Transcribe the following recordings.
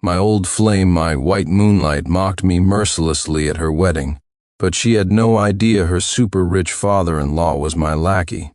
My old flame, my white moonlight, mocked me mercilessly at her wedding, but she had no idea her super-rich father-in-law was my lackey.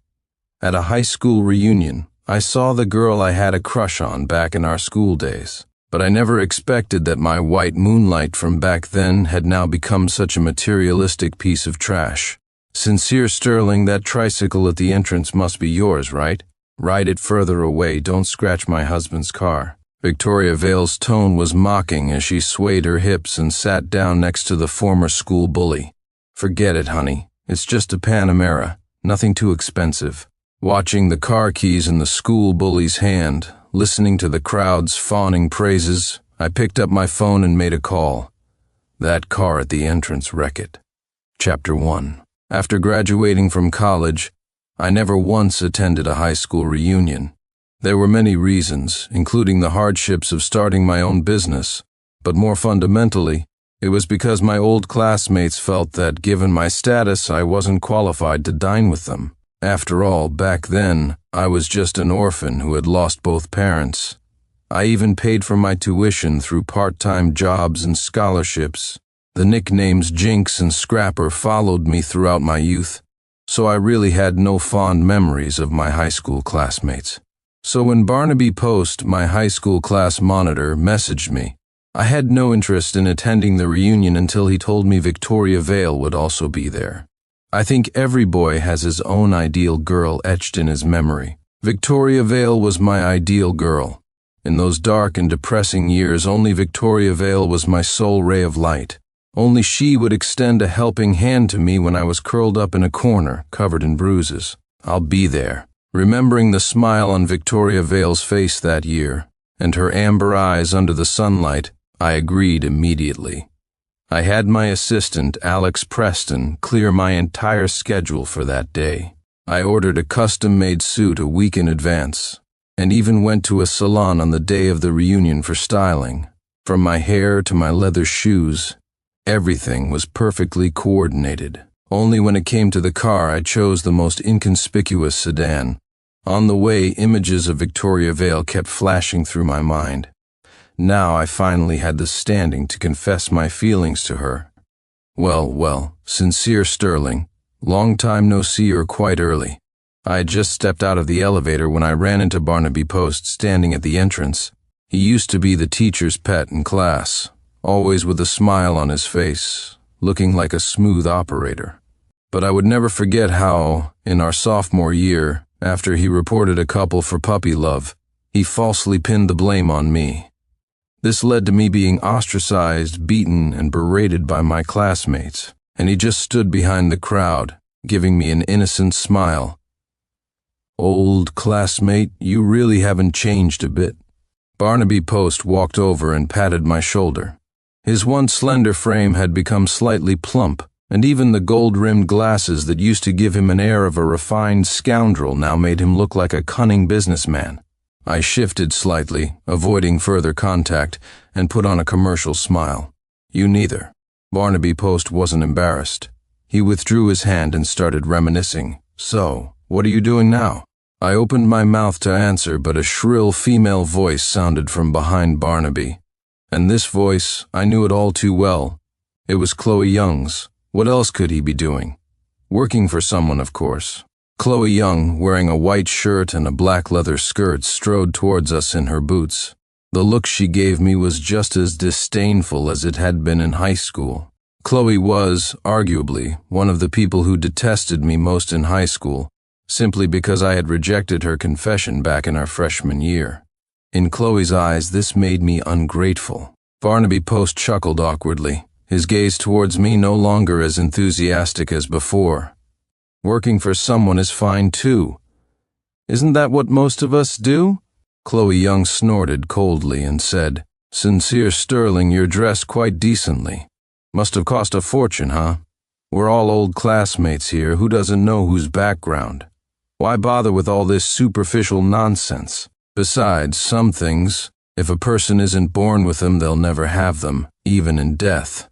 At a high school reunion, I saw the girl I had a crush on back in our school days, but I never expected that my white moonlight from back then had now become such a materialistic piece of trash. Sincere Sterling, that tricycle at the entrance must be yours, right? Ride it further away, don't scratch my husband's car. Victoria Vale's tone was mocking as she swayed her hips and sat down next to the former school bully. Forget it, honey. It's just a Panamera, nothing too expensive. Watching the car keys in the school bully's hand, listening to the crowd's fawning praises, I picked up my phone and made a call. That car at the entrance, wreck it. Chapter 1. After graduating from college, I never once attended a high school reunion. There were many reasons, including the hardships of starting my own business, but more fundamentally, it was because my old classmates felt that given my status, I wasn't qualified to dine with them. After all, back then, I was just an orphan who had lost both parents. I even paid for my tuition through part-time jobs and scholarships. The nicknames Jinx and Scrapper followed me throughout my youth, so I really had no fond memories of my high school classmates. So when Barnaby Post, my high school class monitor, messaged me, I had no interest in attending the reunion until he told me Victoria Vale would also be there. I think every boy has his own ideal girl etched in his memory. Victoria Vale was my ideal girl. In those dark and depressing years, only Victoria Vale was my sole ray of light. Only she would extend a helping hand to me when I was curled up in a corner, covered in bruises. I'll be there. Remembering the smile on Victoria Vale's face that year, and her amber eyes under the sunlight, I agreed immediately. I had my assistant, Alex Preston, clear my entire schedule for that day. I ordered a custom-made suit a week in advance, and even went to a salon on the day of the reunion for styling. From my hair to my leather shoes, everything was perfectly coordinated. Only when it came to the car, I chose the most inconspicuous sedan. On the way, images of Victoria Vale kept flashing through my mind. Now I finally had the standing to confess my feelings to her. Well, Sincere Sterling, long time no see or quite early. I had just stepped out of the elevator when I ran into Barnaby Post standing at the entrance. He used to be the teacher's pet in class, always with a smile on his face, looking like a smooth operator. But I would never forget how, in our sophomore year, after he reported a couple for puppy love, he falsely pinned the blame on me. This led to me being ostracized, beaten, and berated by my classmates, and he just stood behind the crowd, giving me an innocent smile. Old classmate, you really haven't changed a bit. Barnaby Post walked over and patted my shoulder. His once slender frame had become slightly plump, and even the gold-rimmed glasses that used to give him an air of a refined scoundrel now made him look like a cunning businessman. I shifted slightly, avoiding further contact, and put on a commercial smile. You neither. Barnaby Post wasn't embarrassed. He withdrew his hand and started reminiscing. So, what are you doing now? I opened my mouth to answer, but a shrill female voice sounded from behind Barnaby. And this voice, I knew it all too well. It was Chloe Young's. What else could he be doing? Working for someone, of course. Chloe Young, wearing a white shirt and a black leather skirt, strode towards us in her boots. The look she gave me was just as disdainful as it had been in high school. Chloe was, arguably, one of the people who detested me most in high school, simply because I had rejected her confession back in our freshman year. In Chloe's eyes, this made me ungrateful. Barnaby Post chuckled awkwardly, his gaze towards me no longer as enthusiastic as before. Working for someone is fine too. Isn't that what most of us do? Chloe Young snorted coldly and said, Sincere Sterling, you're dressed quite decently. Must have cost a fortune, huh? We're all old classmates here. Who doesn't know whose background? Why bother with all this superficial nonsense? Besides, some things, if a person isn't born with them, they'll never have them, even in death.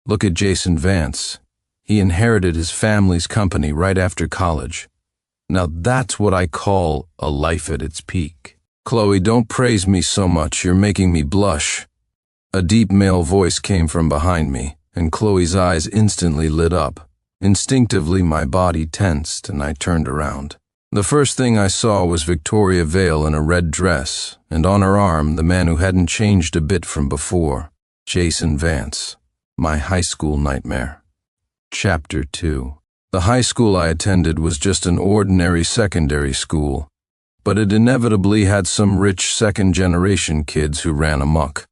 Look at Jason Vance. He inherited his family's company right after college. Now that's what I call a life at its peak. Chloe, don't praise me so much, you're making me blush. A deep male voice came from behind me, and Chloe's eyes instantly lit up. Instinctively, my body tensed, and I turned around. The first thing I saw was Victoria Vale in a red dress, and on her arm the man who hadn't changed a bit from before, Jason Vance, my high school nightmare. Chapter 2. The high school I attended was just an ordinary secondary school, but it inevitably had some rich second-generation kids who ran amok.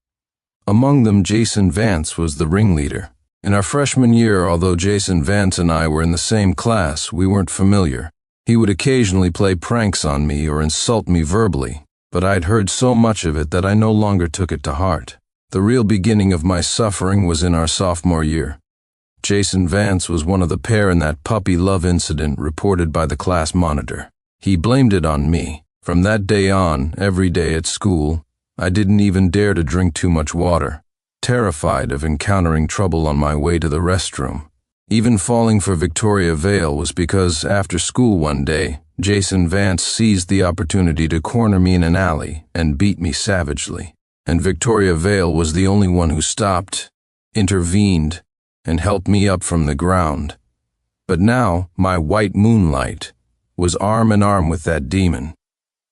Among them, Jason Vance was the ringleader. In our freshman year, although Jason Vance and I were in the same class, we weren't familiar. He would occasionally play pranks on me or insult me verbally, but I'd heard so much of it that I no longer took it to heart. The real beginning of my suffering was in our sophomore year. Jason Vance was one of the pair in that puppy love incident reported by the class monitor. He blamed it on me. From that day on, every day at school, I didn't even dare to drink too much water, terrified of encountering trouble on my way to the restroom. Even falling for Victoria Vale was because after school one day, Jason Vance seized the opportunity to corner me in an alley and beat me savagely. And Victoria Vale was the only one who stopped, intervened, and helped me up from the ground. But now, my white moonlight was arm in arm with that demon.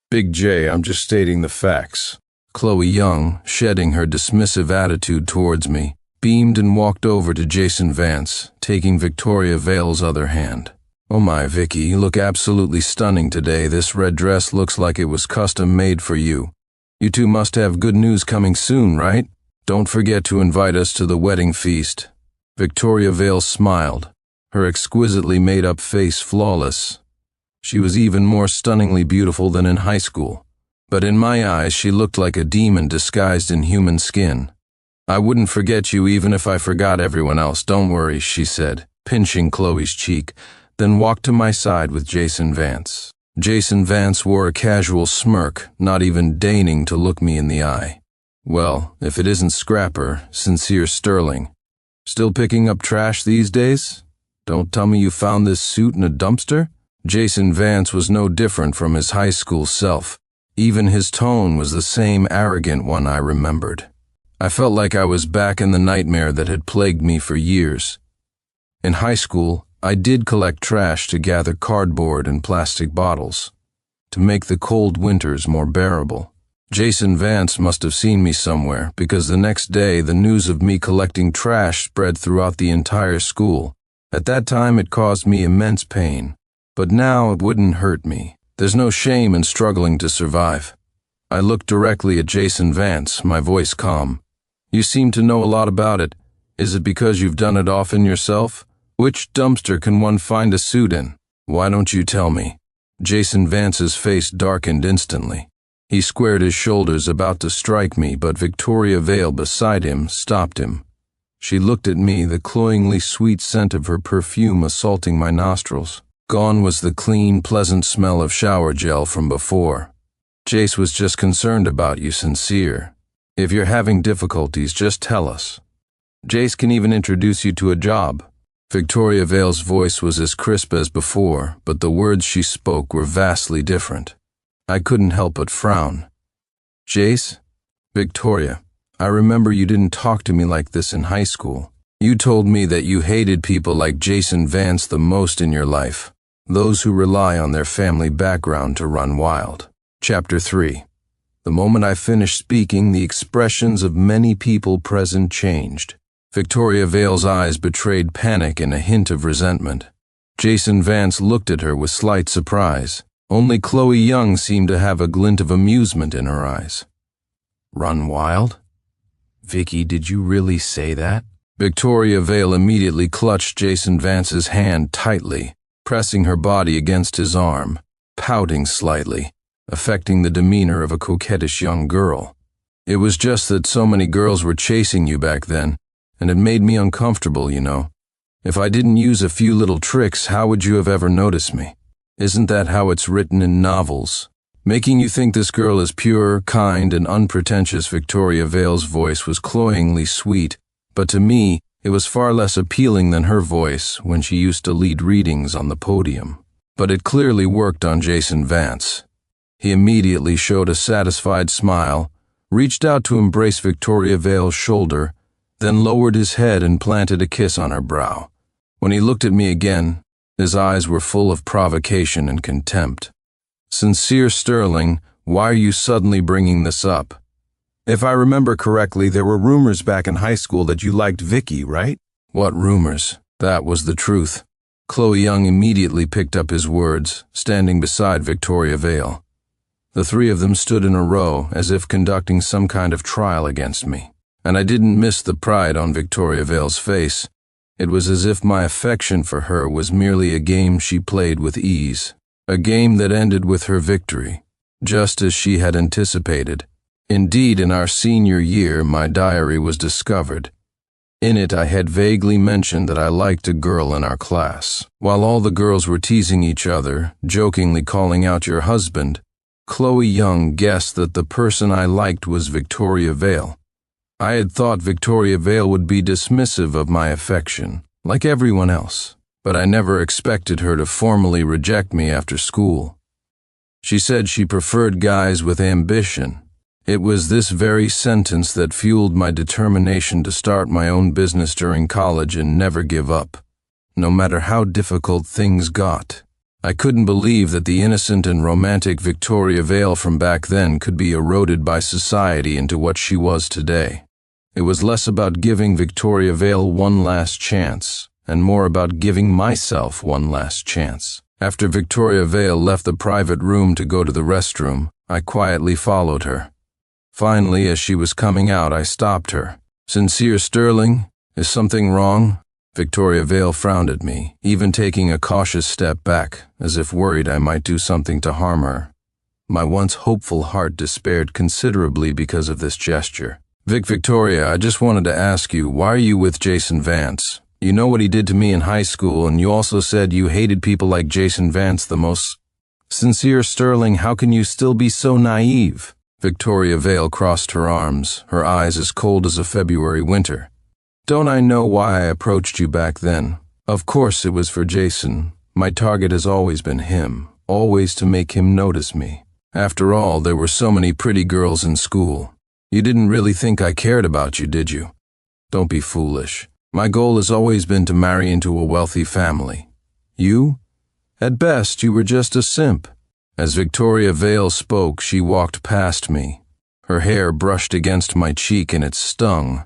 Big J, I'm just stating the facts. Chloe Young, shedding her dismissive attitude towards me, beamed and walked over to Jason Vance, taking Victoria Vale's other hand. Oh my, Vicky, you look absolutely stunning today. This red dress looks like it was custom made for you. You two must have good news coming soon, right? Don't forget to invite us to the wedding feast. Victoria Vale smiled, her exquisitely made-up face flawless. She was even more stunningly beautiful than in high school, but in my eyes she looked like a demon disguised in human skin. I wouldn't forget you even if I forgot everyone else, don't worry, she said, pinching Chloe's cheek, then walked to my side with Jason Vance. Jason Vance wore a casual smirk, not even deigning to look me in the eye. Well, if it isn't Scrapper, Sincere Sterling. Still picking up trash these days? Don't tell me you found this suit in a dumpster? Jason Vance was no different from his high school self. Even his tone was the same arrogant one I remembered. I felt like I was back in the nightmare that had plagued me for years. In high school, I did collect trash to gather cardboard and plastic bottles, to make the cold winters more bearable. Jason Vance must have seen me somewhere, because the next day the news of me collecting trash spread throughout the entire school. At that time it caused me immense pain, but now it wouldn't hurt me. There's no shame in struggling to survive. I looked directly at Jason Vance, my voice calm. You seem to know a lot about it. Is it because you've done it often yourself? Which dumpster can one find a suit in? Why don't you tell me? Jason Vance's face darkened instantly. He squared his shoulders, about to strike me, but Victoria Vale beside him stopped him. She looked at me, the cloyingly sweet scent of her perfume assaulting my nostrils. Gone was the clean, pleasant smell of shower gel from before. Jace was just concerned about you, Sincere. If you're having difficulties, just tell us. Jace can even introduce you to a job. Victoria Vale's voice was as crisp as before, but the words she spoke were vastly different. I couldn't help but frown. Jace? Victoria, I remember you didn't talk to me like this in high school. You told me that you hated people like Jason Vance the most in your life, those who rely on their family background to run wild. Chapter 3. The moment I finished speaking, the expressions of many people present changed. Victoria Vale's eyes betrayed panic and a hint of resentment. Jason Vance looked at her with slight surprise. Only Chloe Young seemed to have a glint of amusement in her eyes. Run wild? Vicky, did you really say that? Victoria Vale immediately clutched Jason Vance's hand tightly, pressing her body against his arm, pouting slightly, affecting the demeanor of a coquettish young girl. It was just that so many girls were chasing you back then, and it made me uncomfortable, you know. If I didn't use a few little tricks, how would you have ever noticed me? Isn't that how it's written in novels? Making you think this girl is pure, kind, and unpretentious. Victoria Vale's voice was cloyingly sweet, but to me, it was far less appealing than her voice when she used to lead readings on the podium. But it clearly worked on Jason Vance. He immediately showed a satisfied smile, reached out to embrace Victoria Vale's shoulder, then lowered his head and planted a kiss on her brow. When he looked at me again, his eyes were full of provocation and contempt. "Sincere Sterling, why are you suddenly bringing this up?" If I remember correctly, there were rumors back in high school that you liked Vicky, right? What rumors? That was the truth. Chloe Young immediately picked up his words, standing beside Victoria Vale. The three of them stood in a row, as if conducting some kind of trial against me. And I didn't miss the pride on Victoria Vale's face. It was as if my affection for her was merely a game she played with ease. A game that ended with her victory, just as she had anticipated. Indeed, in our senior year, my diary was discovered. In it, I had vaguely mentioned that I liked a girl in our class. While all the girls were teasing each other, jokingly calling out your husband, Chloe Young guessed that the person I liked was Victoria Vale. I had thought Victoria Vale would be dismissive of my affection, like everyone else, but I never expected her to formally reject me after school. She said she preferred guys with ambition. It was this very sentence that fueled my determination to start my own business during college and never give up, no matter how difficult things got. I couldn't believe that the innocent and romantic Victoria Vale from back then could be eroded by society into what she was today. It was less about giving Victoria Vale one last chance, and more about giving myself one last chance. After Victoria Vale left the private room to go to the restroom, I quietly followed her. Finally, as she was coming out, I stopped her. "Sincere Sterling, is something wrong?" Victoria Vale frowned at me, even taking a cautious step back, as if worried I might do something to harm her. My once hopeful heart despaired considerably because of this gesture. Victoria, I just wanted to ask you, why are you with Jason Vance? You know what he did to me in high school, and you also said you hated people like Jason Vance the most." "Sincere Sterling, how can you still be so naive?" Victoria Vale crossed her arms, her eyes as cold as a February winter. "Don't I know why I approached you back then? Of course it was for Jason. My target has always been him, always to make him notice me. After all, there were so many pretty girls in school. You didn't really think I cared about you, did you? Don't be foolish. My goal has always been to marry into a wealthy family. You? At best, you were just a simp." As Victoria Vale spoke, she walked past me. Her hair brushed against my cheek and it stung.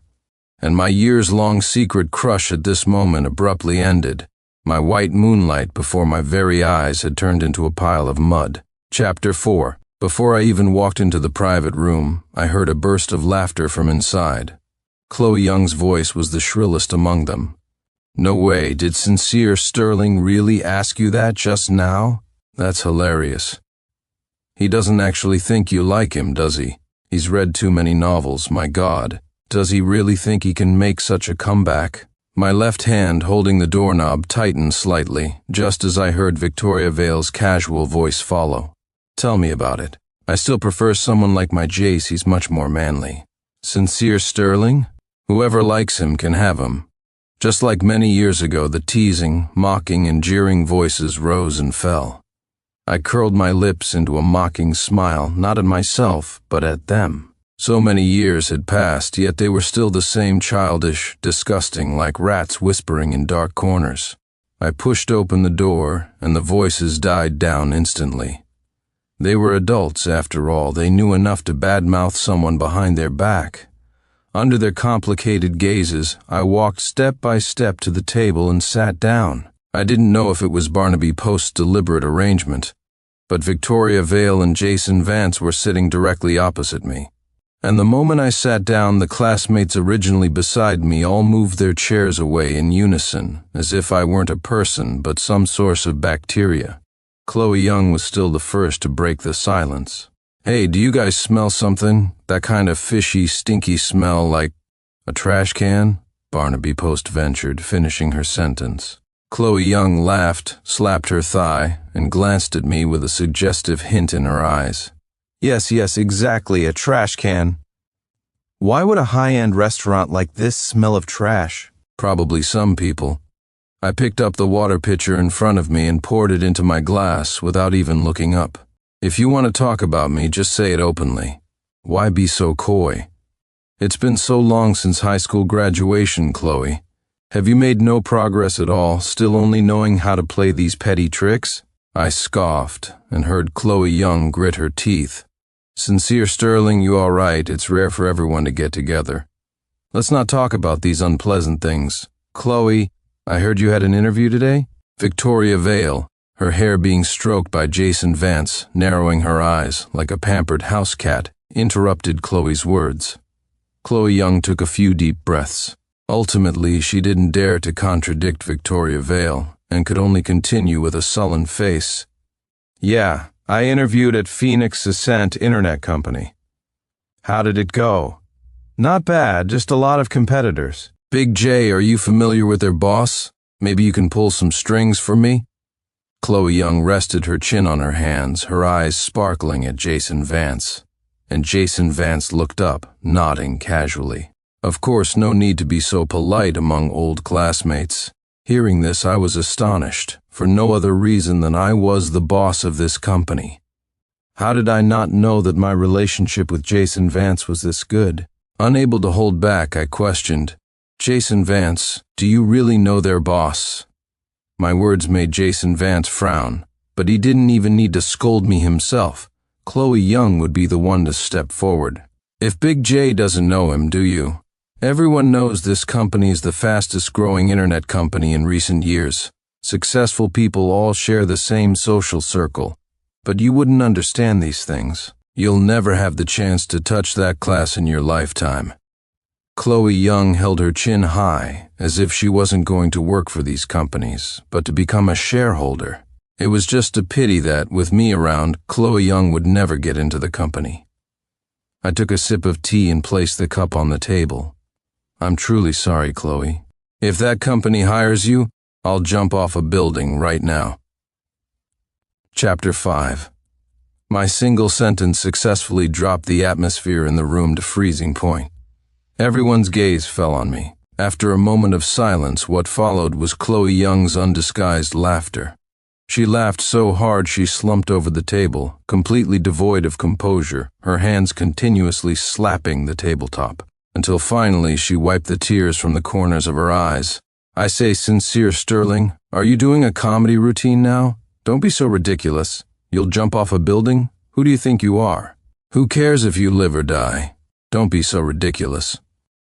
And my years-long secret crush at this moment abruptly ended. My white moonlight before my very eyes had turned into a pile of mud. Chapter 4. Before I even walked into the private room, I heard a burst of laughter from inside. Chloe Young's voice was the shrillest among them. "No way, did Sincere Sterling really ask you that just now? That's hilarious. He doesn't actually think you like him, does he? He's read too many novels, my God. Does he really think he can make such a comeback?" My left hand holding the doorknob tightened slightly, just as I heard Victoria Vale's casual voice follow. "Tell me about it. I still prefer someone like my Jace, he's much more manly." "Sincere Sterling? Whoever likes him can have him." Just like many years ago, the teasing, mocking, and jeering voices rose and fell. I curled my lips into a mocking smile, not at myself, but at them. So many years had passed, yet they were still the same childish, disgusting, like rats whispering in dark corners. I pushed open the door, and the voices died down instantly. They were adults, after all. They knew enough to badmouth someone behind their back. Under their complicated gazes, I walked step by step to the table and sat down. I didn't know if it was Barnaby Post's deliberate arrangement, but Victoria Vale and Jason Vance were sitting directly opposite me. And the moment I sat down, the classmates originally beside me all moved their chairs away in unison, as if I weren't a person but some source of bacteria. Chloe Young was still the first to break the silence. "Hey, do you guys smell something? That kind of fishy, stinky smell like a trash can?" Barnaby Post ventured, finishing her sentence. Chloe Young laughed, slapped her thigh, and glanced at me with a suggestive hint in her eyes. Yes, exactly, a trash can. Why would a high-end restaurant like this smell of trash? Probably some people. I picked up the water pitcher in front of me and poured it into my glass without even looking up. "If you want to talk about me, just say it openly." Why be so coy? It's been so long since high school graduation, Chloe. Have you made no progress at all, still only knowing how to play these petty tricks? I scoffed and heard Chloe Young grit her teeth. Sincere Sterling, you all right? It's rare for everyone to get together. Let's not talk about these unpleasant things. Chloe, I heard you had an interview today? Victoria Vale, her hair being stroked by Jason Vance, narrowing her eyes like a pampered house cat, interrupted Chloe's words. Chloe Young took a few deep breaths. Ultimately, she didn't dare to contradict Victoria Vale and could only continue with a sullen face. Yeah, I interviewed at Phoenix Ascent Internet Company. How did it go? Not bad, just a lot of competitors. Big J, are you familiar with their boss? Maybe you can pull some strings for me? Chloe Young rested her chin on her hands, her eyes sparkling at Jason Vance. And Jason Vance looked up, nodding casually. Of course, no need to be so polite among old classmates. Hearing this, I was astonished, for no other reason than I was the boss of this company. How did I not know that my relationship with Jason Vance was this good? Unable to hold back, I questioned, Jason Vance, do you really know their boss? My words made Jason Vance frown, but he didn't even need to scold me himself. Chloe Young would be the one to step forward. If Big J doesn't know him, do you? Everyone knows this company is the fastest growing internet company in recent years. Successful people all share the same social circle. But you wouldn't understand these things. You'll never have the chance to touch that class in your lifetime. Chloe Young held her chin high, as if she wasn't going to work for these companies, but to become a shareholder. It was just a pity that, with me around, Chloe Young would never get into the company. I took a sip of tea and placed the cup on the table. I'm truly sorry, Chloe. If that company hires you, I'll jump off a building right now. Chapter 5. My single sentence successfully dropped the atmosphere in the room to freezing point. Everyone's gaze fell on me. After a moment of silence, what followed was Chloe Young's undisguised laughter. She laughed so hard she slumped over the table, completely devoid of composure, her hands continuously slapping the tabletop, until finally she wiped the tears from the corners of her eyes. I say, Sincere Sterling, are you doing a comedy routine now? Don't be so ridiculous. You'll jump off a building? Who do you think you are? Who cares if you live or die? Don't be so ridiculous.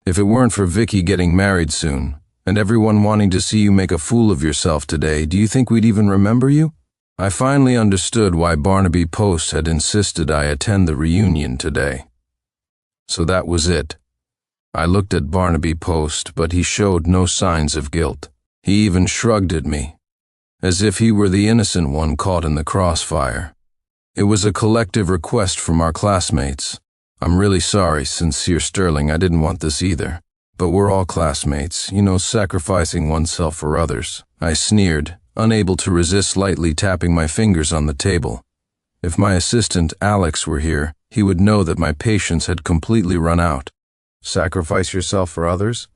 If it weren't for Vicky getting married soon, and everyone wanting to see you make a fool of yourself today, do you think we'd even remember you? I finally understood why Barnaby Post had insisted I attend the reunion today. So that was it. I looked at Barnaby Post, but he showed no signs of guilt. He even shrugged at me, as if he were the innocent one caught in the crossfire. It was a collective request from our classmates. I'm really sorry, Sincere Sterling, I didn't want this either. But we're all classmates, sacrificing oneself for others. I sneered, unable to resist lightly tapping my fingers on the table. If my assistant, Alex, were here, he would know that my patience had completely run out. Sacrifice yourself for others?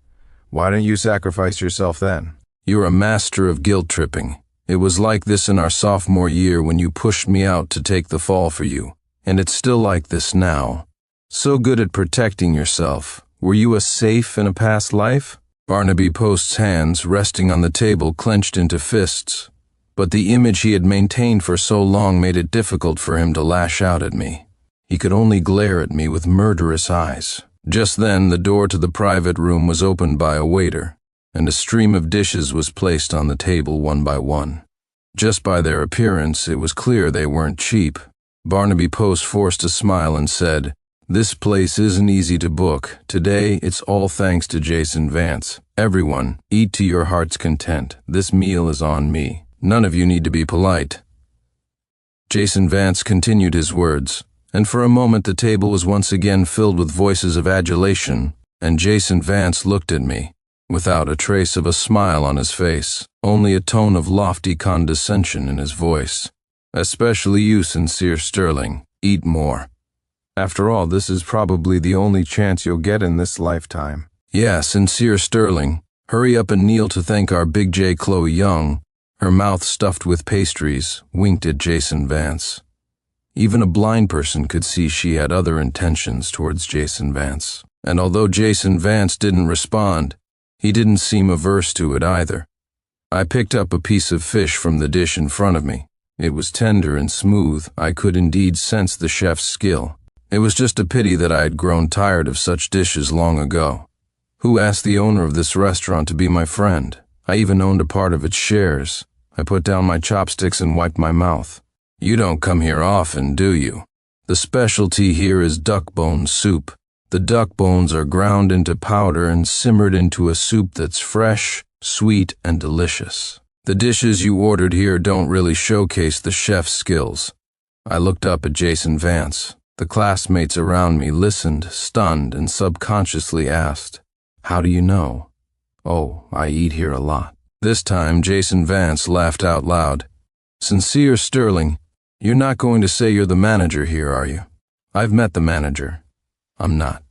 Why don't you sacrifice yourself then? You're a master of guilt tripping. It was like this in our sophomore year when you pushed me out to take the fall for you, and it's still like this now. So good at protecting yourself. Were you a safe in a past life? Barnaby Post's hands, resting on the table, clenched into fists, but the image he had maintained for so long made it difficult for him to lash out at me. He could only glare at me with murderous eyes. Just then, the door to the private room was opened by a waiter, and a stream of dishes was placed on the table one by one. Just by their appearance, it was clear they weren't cheap. Barnaby Post forced a smile and said, "This place isn't easy to book. Today, it's all thanks to Jason Vance. Everyone, eat to your heart's content. This meal is on me. None of you need to be polite." Jason Vance continued his words, and for a moment the table was once again filled with voices of adulation, and Jason Vance looked at me, without a trace of a smile on his face, only a tone of lofty condescension in his voice. "Especially you, Sincere Sterling. Eat more. After all, this is probably the only chance you'll get in this lifetime." "Yeah, Sincere Sterling. Hurry up and kneel to thank our Big J Chloe Young," her mouth stuffed with pastries, winked at Jason Vance. Even a blind person could see she had other intentions towards Jason Vance. And although Jason Vance didn't respond, he didn't seem averse to it either. I picked up a piece of fish from the dish in front of me. It was tender and smooth. I could indeed sense the chef's skill. It was just a pity that I had grown tired of such dishes long ago. Who asked the owner of this restaurant to be my friend? I even owned a part of its shares. I put down my chopsticks and wiped my mouth. You don't come here often, do you? The specialty here is duck bone soup. The duck bones are ground into powder and simmered into a soup that's fresh, sweet, and delicious. The dishes you ordered here don't really showcase the chef's skills. I looked up at Jason Vance. The classmates around me listened, stunned, and subconsciously asked, "How do you know?" "Oh, I eat here a lot." This time, Jason Vance laughed out loud. "Sincere Sterling, you're not going to say you're the manager here, are you?" "I've met the manager." "I'm not."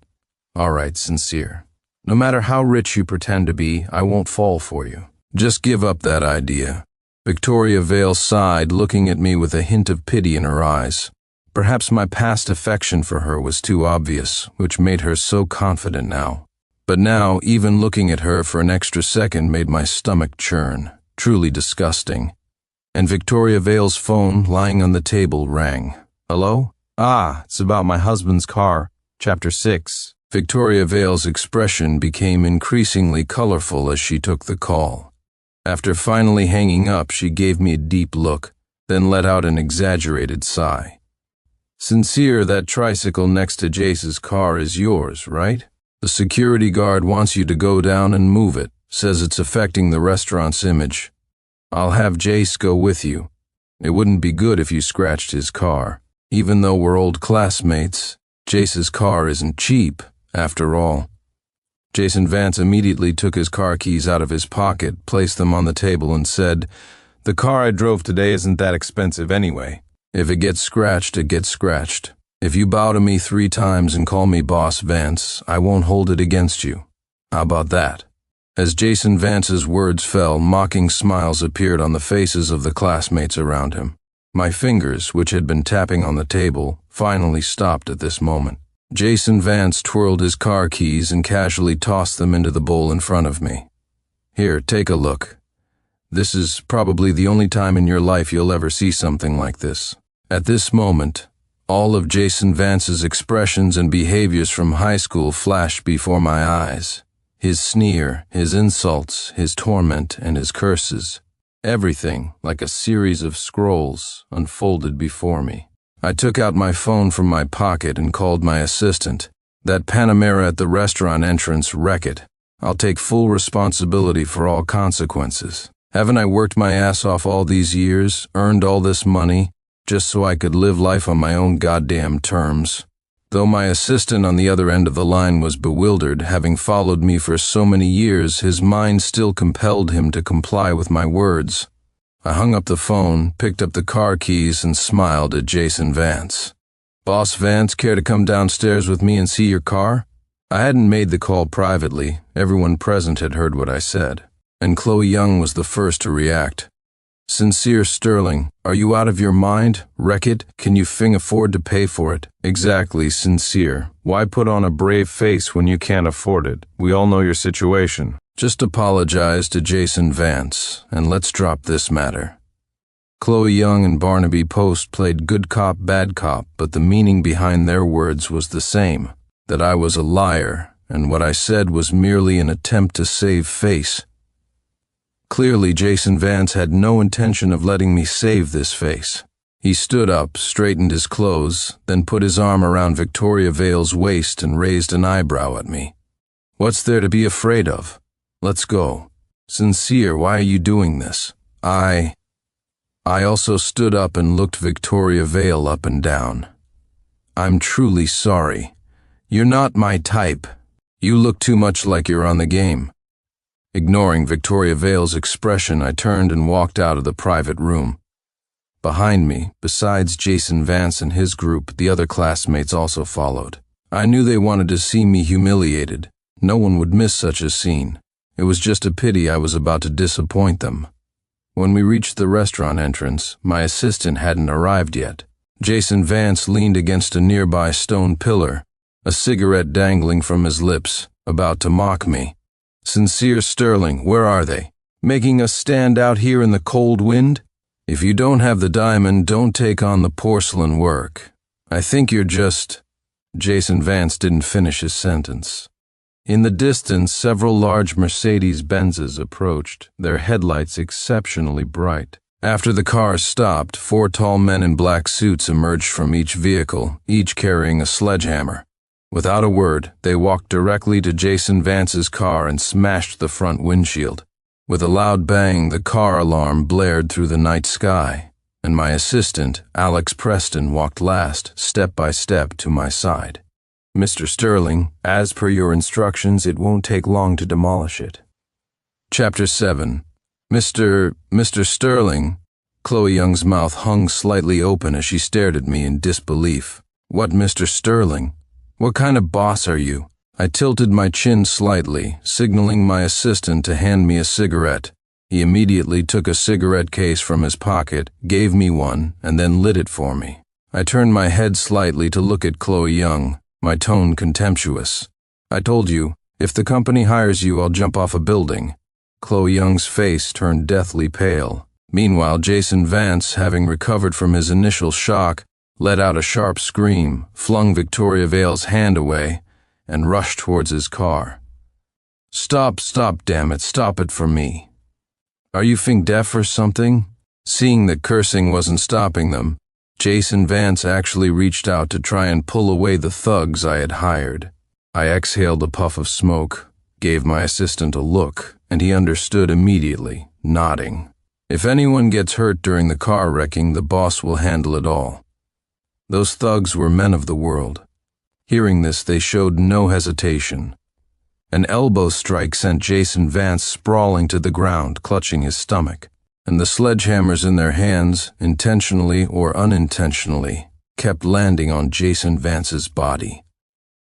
"All right, Sincere. No matter how rich you pretend to be, I won't fall for you. Just give up that idea." Victoria Vale sighed, looking at me with a hint of pity in her eyes. Perhaps my past affection for her was too obvious, which made her so confident now. But now, even looking at her for an extra second made my stomach churn. Truly disgusting. And Victoria Vale's phone, lying on the table, rang. "Hello? Ah, it's about my husband's car. Chapter 6. Victoria Vale's expression became increasingly colorful as she took the call. After finally hanging up, she gave me a deep look, then let out an exaggerated sigh. "Sincere, that tricycle next to Jace's car is yours, right? The security guard wants you to go down and move it, says it's affecting the restaurant's image. I'll have Jace go with you. It wouldn't be good if you scratched his car. Even though we're old classmates, Jace's car isn't cheap, after all." Jason Vance immediately took his car keys out of his pocket, placed them on the table, and said, "The car I drove today isn't that expensive anyway. If it gets scratched, it gets scratched. If you bow to me 3 times and call me Boss Vance, I won't hold it against you. How about that?" As Jason Vance's words fell, mocking smiles appeared on the faces of the classmates around him. My fingers, which had been tapping on the table, finally stopped at this moment. Jason Vance twirled his car keys and casually tossed them into the bowl in front of me. "Here, take a look. This is probably the only time in your life you'll ever see something like this." At this moment, all of Jason Vance's expressions and behaviors from high school flashed before my eyes. His sneer, his insults, his torment, and his curses. Everything, like a series of scrolls, unfolded before me. I took out my phone from my pocket and called my assistant. "That Panamera at the restaurant entrance, wreck it. I'll take full responsibility for all consequences. Haven't I worked my ass off all these years, earned all this money, just so I could live life on my own goddamn terms?" Though my assistant on the other end of the line was bewildered, having followed me for so many years, his mind still compelled him to comply with my words. I hung up the phone, picked up the car keys, and smiled at Jason Vance. "Boss Vance, care to come downstairs with me and see your car?" I hadn't made the call privately. Everyone present had heard what I said. And Chloe Young was the first to react. "Sincere Sterling, are you out of your mind? Wreck it? Can you afford to pay for it?" "Exactly, Sincere. Why put on a brave face when you can't afford it? We all know your situation. Just apologize to Jason Vance, and let's drop this matter." Chloe Young and Barnaby Post played good cop, bad cop, but the meaning behind their words was the same, that I was a liar, and what I said was merely an attempt to save face. Clearly, Jason Vance had no intention of letting me save this face. He stood up, straightened his clothes, then put his arm around Victoria Vale's waist and raised an eyebrow at me. "What's there to be afraid of? Let's go." "Sincere, why are you doing this?" I also stood up and looked Victoria Vale up and down. "I'm truly sorry. You're not my type. You look too much like you're on the game." Ignoring Victoria Vale's expression, I turned and walked out of the private room. Behind me, besides Jason Vance and his group, the other classmates also followed. I knew they wanted to see me humiliated. No one would miss such a scene. It was just a pity I was about to disappoint them. When we reached the restaurant entrance, my assistant hadn't arrived yet. Jason Vance leaned against a nearby stone pillar, a cigarette dangling from his lips, about to mock me. Sincere Sterling, where are they? Making us stand out here in the cold wind? If you don't have the diamond, don't take on the porcelain work. I think you're just... Jason Vance didn't finish his sentence. In the distance, several large Mercedes-Benzes approached, their headlights exceptionally bright. After the cars stopped, 4 tall men in black suits emerged from each vehicle, each carrying a sledgehammer. Without a word, they walked directly to Jason Vance's car and smashed the front windshield. With a loud bang, the car alarm blared through the night sky, and my assistant, Alex Preston, walked last, step by step, to my side. Mr. Sterling, as per your instructions, it won't take long to demolish it. Chapter 7. Mr. Sterling. Chloe Young's mouth hung slightly open as she stared at me in disbelief. What, Mr. Sterling? What kind of boss are you? I tilted my chin slightly, signaling my assistant to hand me a cigarette. He immediately took a cigarette case from his pocket, gave me one, and then lit it for me. I turned my head slightly to look at Chloe Young, my tone contemptuous. I told you, if the company hires you, I'll jump off a building. Chloe Young's face turned deathly pale. Meanwhile, Jason Vance, having recovered from his initial shock, let out a sharp scream, flung Victoria Vale's hand away, and rushed towards his car. Stop, damn it, stop it for me. Are you fing deaf or something? Seeing that cursing wasn't stopping them, Jason Vance actually reached out to try and pull away the thugs I had hired. I exhaled a puff of smoke, gave my assistant a look, and he understood immediately, nodding. If anyone gets hurt during the car wrecking, the boss will handle it all. Those thugs were men of the world. Hearing this, they showed no hesitation. An elbow strike sent Jason Vance sprawling to the ground, clutching his stomach, and the sledgehammers in their hands, intentionally or unintentionally, kept landing on Jason Vance's body.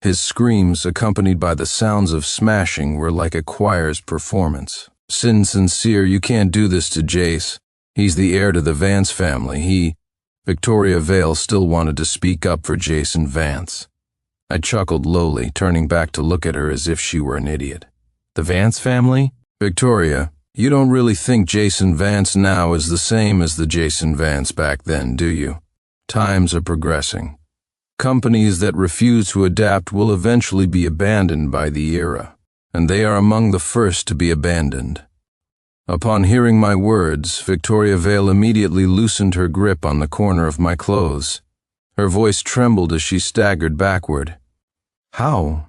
His screams, accompanied by the sounds of smashing, were like a choir's performance. Sincere, you can't do this to Jace. He's the heir to the Vance family. Victoria Vale still wanted to speak up for Jason Vance. I chuckled lowly, turning back to look at her as if she were an idiot. The Vance family? Victoria, you don't really think Jason Vance now is the same as the Jason Vance back then, do you? Times are progressing. Companies that refuse to adapt will eventually be abandoned by the era, and they are among the first to be abandoned. Upon hearing my words, Victoria Vale immediately loosened her grip on the corner of my clothes. Her voice trembled as she staggered backward. How?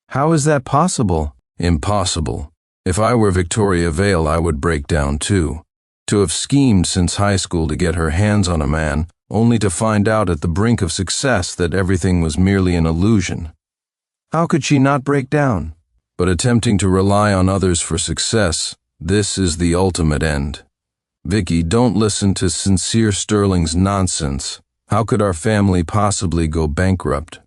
How is that possible? Impossible. If I were Victoria Vale, I would break down too. To have schemed since high school to get her hands on a man, only to find out at the brink of success that everything was merely an illusion. How could she not break down? But attempting to rely on others for success, this is the ultimate end. Vicky, don't listen to Sincere Sterling's nonsense. How could our family possibly go bankrupt?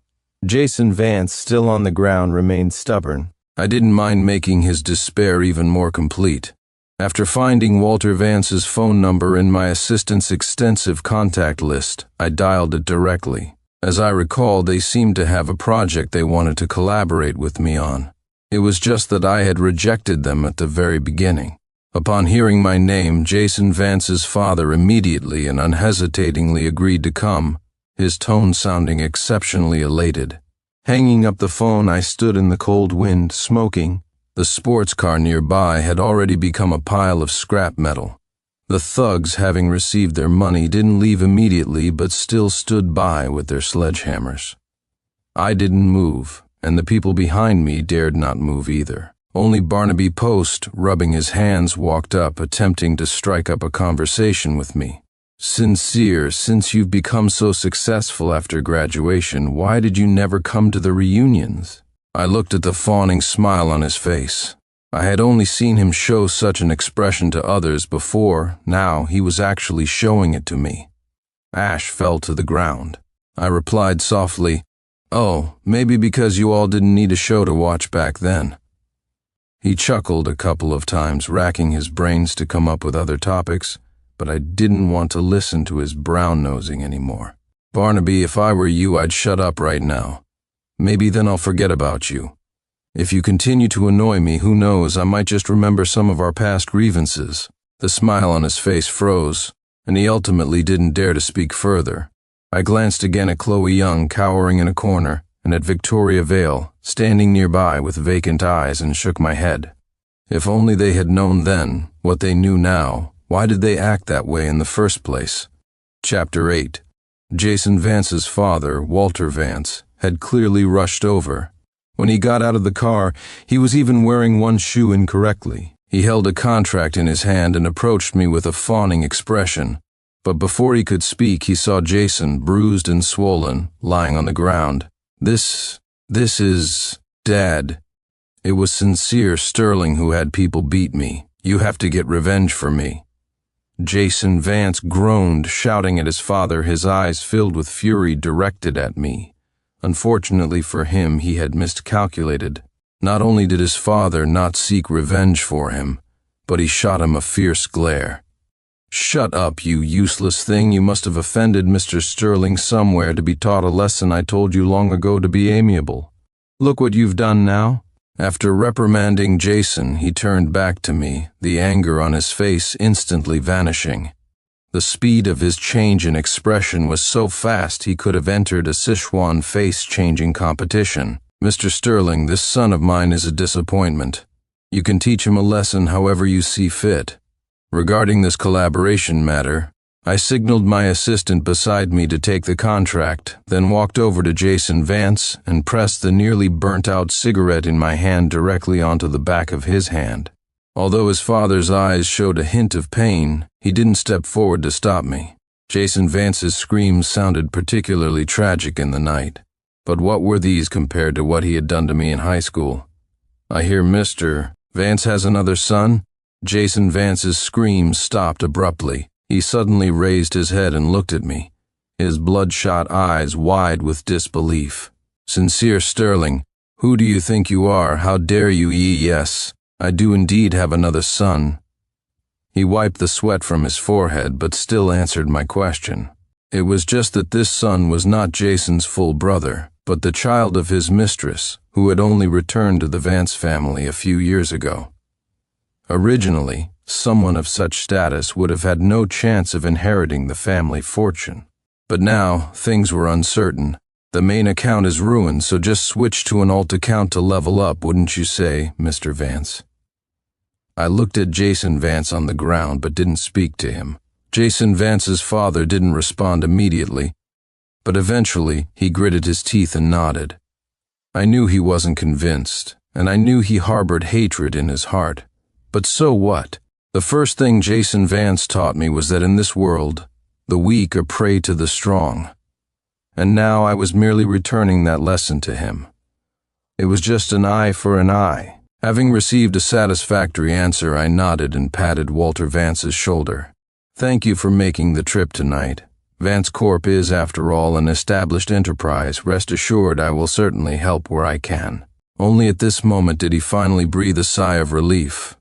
Jason Vance, still on the ground, remained stubborn. I didn't mind making his despair even more complete. After finding Walter Vance's phone number in my assistant's extensive contact list, I dialed it directly. As I recall, they seemed to have a project they wanted to collaborate with me on. It was just that I had rejected them at the very beginning. Upon hearing my name, Jason Vance's father immediately and unhesitatingly agreed to come, his tone sounding exceptionally elated. Hanging up the phone, I stood in the cold wind, smoking. The sports car nearby had already become a pile of scrap metal. The thugs, having received their money, didn't leave immediately but still stood by with their sledgehammers. I didn't move, and the people behind me dared not move either. Only Barnaby Post, rubbing his hands, walked up, attempting to strike up a conversation with me. Sincere, since you've become so successful after graduation, why did you never come to the reunions? I looked at the fawning smile on his face. I had only seen him show such an expression to others before. Now he was actually showing it to me. Ash fell to the ground. I replied softly, "Oh, maybe because you all didn't need a show to watch back then." He chuckled a couple of times, racking his brains to come up with other topics, but I didn't want to listen to his brown-nosing anymore. Barnaby, if I were you, I'd shut up right now. Maybe then I'll forget about you. If you continue to annoy me, who knows, I might just remember some of our past grievances." The smile on his face froze, and he ultimately didn't dare to speak further. I glanced again at Chloe Young cowering in a corner, and at Victoria Vale, standing nearby with vacant eyes, and shook my head. If only they had known then what they knew now, why did they act that way in the first place? Chapter 8. Jason Vance's father, Walter Vance, had clearly rushed over. When he got out of the car, he was even wearing one shoe incorrectly. He held a contract in his hand and approached me with a fawning expression. But before he could speak, he saw Jason, bruised and swollen, lying on the ground. This is Dad. It was Sincere Sterling who had people beat me. You have to get revenge for me. Jason Vance groaned, shouting at his father, his eyes filled with fury directed at me. Unfortunately for him, he had miscalculated. Not only did his father not seek revenge for him, but he shot him a fierce glare. "Shut up, you useless thing. You must have offended Mr. Sterling somewhere to be taught a lesson I told you long ago to be amiable. Look what you've done now." After reprimanding Jason, he turned back to me, the anger on his face instantly vanishing. The speed of his change in expression was so fast he could have entered a Sichuan face-changing competition. "Mr. Sterling, this son of mine is a disappointment. You can teach him a lesson however you see fit. Regarding this collaboration matter, I signaled my assistant beside me to take the contract, then walked over to Jason Vance and pressed the nearly burnt-out cigarette in my hand directly onto the back of his hand. Although his father's eyes showed a hint of pain, he didn't step forward to stop me. Jason Vance's screams sounded particularly tragic in the night. But what were these compared to what he had done to me in high school? "I hear Mr. Vance has another son?" Jason Vance's screams stopped abruptly. He suddenly raised his head and looked at me, his bloodshot eyes wide with disbelief. "Sincere Sterling, who do you think you are? How dare you?" "Yes, I do indeed have another son." He wiped the sweat from his forehead, but still answered my question. It was just that this son was not Jason's full brother, but the child of his mistress, who had only returned to the Vance family a few years ago. Originally, someone of such status would have had no chance of inheriting the family fortune. But now, things were uncertain. The main account is ruined, so just switch to an alt account to level up, wouldn't you say, Mr. Vance? I looked at Jason Vance on the ground but didn't speak to him. Jason Vance's father didn't respond immediately, but eventually he gritted his teeth and nodded. I knew he wasn't convinced, and I knew he harbored hatred in his heart. But so what? The first thing Jason Vance taught me was that in this world, the weak are prey to the strong. And now I was merely returning that lesson to him. It was just an eye for an eye. Having received a satisfactory answer, I nodded and patted Walter Vance's shoulder. "Thank you for making the trip tonight. Vance Corp is, after all, an established enterprise. Rest assured I will certainly help where I can." Only at this moment did he finally breathe a sigh of relief.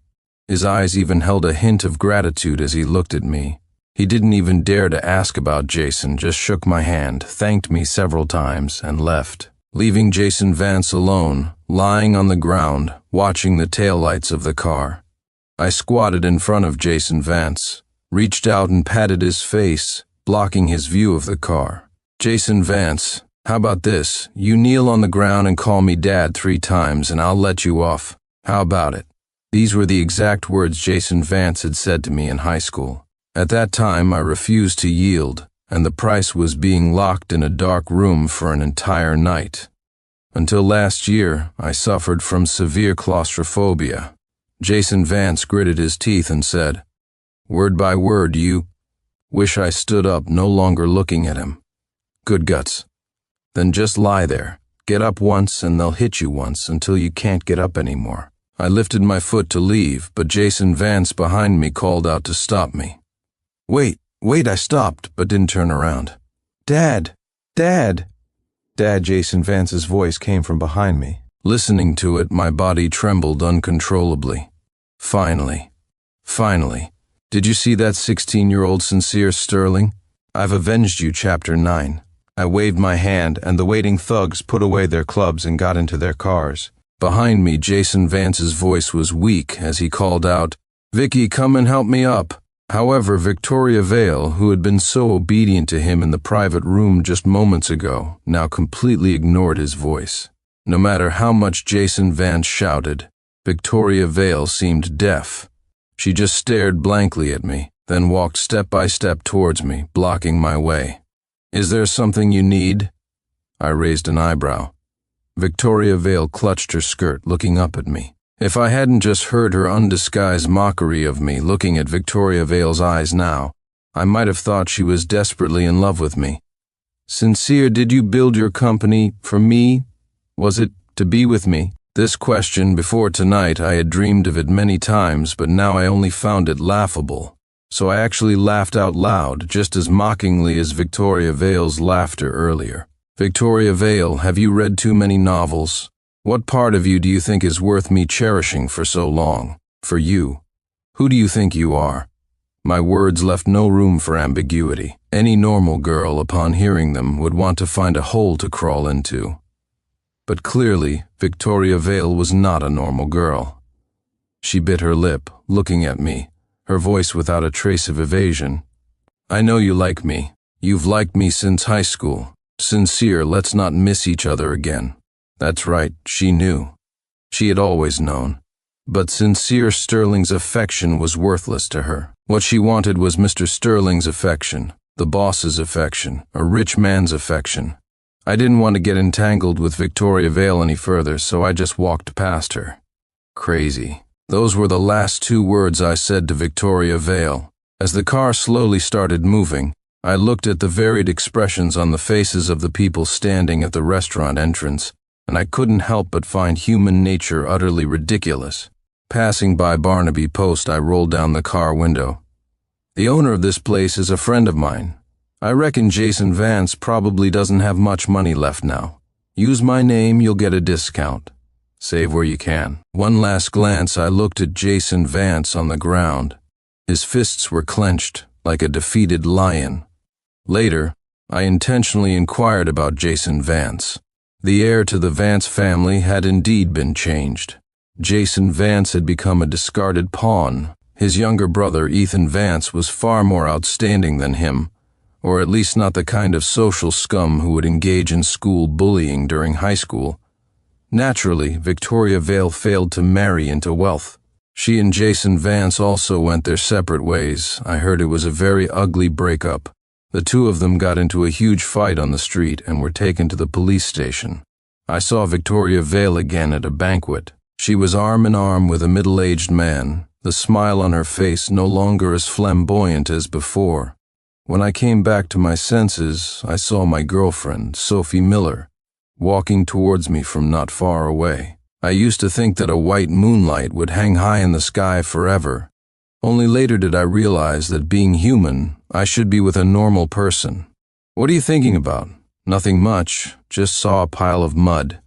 His eyes even held a hint of gratitude as he looked at me. He didn't even dare to ask about Jason, just shook my hand, thanked me several times, and left, leaving Jason Vance alone, lying on the ground, watching the taillights of the car. I squatted in front of Jason Vance, reached out and patted his face, blocking his view of the car. "Jason Vance, how about this? You kneel on the ground and call me Dad 3 times and I'll let you off. How about it?" These were the exact words Jason Vance had said to me in high school. At that time, I refused to yield, and the price was being locked in a dark room for an entire night. Until last year, I suffered from severe claustrophobia. Jason Vance gritted his teeth and said, "Word by word, you." Wish I stood up, no longer looking at him. Good guts. Then just lie there. Get up once and they'll hit you once until you can't get up anymore. I lifted my foot to leave, but Jason Vance behind me called out to stop me. Wait, I stopped, but didn't turn around. "Dad! Dad!" Dad, Jason Vance's voice came from behind me. Listening to it, my body trembled uncontrollably. Finally. Did you see that 16-year-old Sincere Sterling? I've avenged you, Chapter 9. I waved my hand, and the waiting thugs put away their clubs and got into their cars. Behind me, Jason Vance's voice was weak as he called out, "Vicky, come and help me up." However, Victoria Vale, who had been so obedient to him in the private room just moments ago, now completely ignored his voice. No matter how much Jason Vance shouted, Victoria Vale seemed deaf. She just stared blankly at me, then walked step by step towards me, blocking my way. "Is there something you need?" I raised an eyebrow. Victoria Vale clutched her skirt, looking up at me. If I hadn't just heard her undisguised mockery of me looking at Victoria Vale's eyes now, I might have thought she was desperately in love with me. "Sincere, did you build your company for me? Was it to be with me?" This question, before tonight, I had dreamed of it many times, but now I only found it laughable. So I actually laughed out loud, just as mockingly as Victoria Vale's laughter earlier. "Victoria Vale, have you read too many novels? What part of you do you think is worth me cherishing for so long? For you? Who do you think you are?" My words left no room for ambiguity. Any normal girl, upon hearing them, would want to find a hole to crawl into. But clearly, Victoria Vale was not a normal girl. She bit her lip, looking at me, her voice without a trace of evasion. "I know you like me. You've liked me since high school. Sincere, let's not miss each other again." That's right, she knew. She had always known. But Sincere Sterling's affection was worthless to her. What she wanted was Mr. Sterling's affection, the boss's affection, a rich man's affection. I didn't want to get entangled with Victoria Vale any further, so I just walked past her. Crazy. Those were the last 2 words I said to Victoria Vale. As the car slowly started moving, I looked at the varied expressions on the faces of the people standing at the restaurant entrance, and I couldn't help but find human nature utterly ridiculous. Passing by Barnaby Post, I rolled down the car window. "The owner of this place is a friend of mine. I reckon Jason Vance probably doesn't have much money left now. Use my name, you'll get a discount. Save where you can." One last glance, I looked at Jason Vance on the ground. His fists were clenched, like a defeated lion. Later, I intentionally inquired about Jason Vance. The heir to the Vance family had indeed been changed. Jason Vance had become a discarded pawn. His younger brother, Ethan Vance, was far more outstanding than him, or at least not the kind of social scum who would engage in school bullying during high school. Naturally, Victoria Vale failed to marry into wealth. She and Jason Vance also went their separate ways. I heard it was a very ugly breakup. The 2 of them got into a huge fight on the street and were taken to the police station. I saw Victoria Vale again at a banquet. She was arm in arm with a middle-aged man, the smile on her face no longer as flamboyant as before. When I came back to my senses, I saw my girlfriend, Sophie Miller, walking towards me from not far away. I used to think that a white moonlight would hang high in the sky forever. Only later did I realize that being human, I should be with a normal person. "What are you thinking about?" "Nothing much, just saw a pile of mud."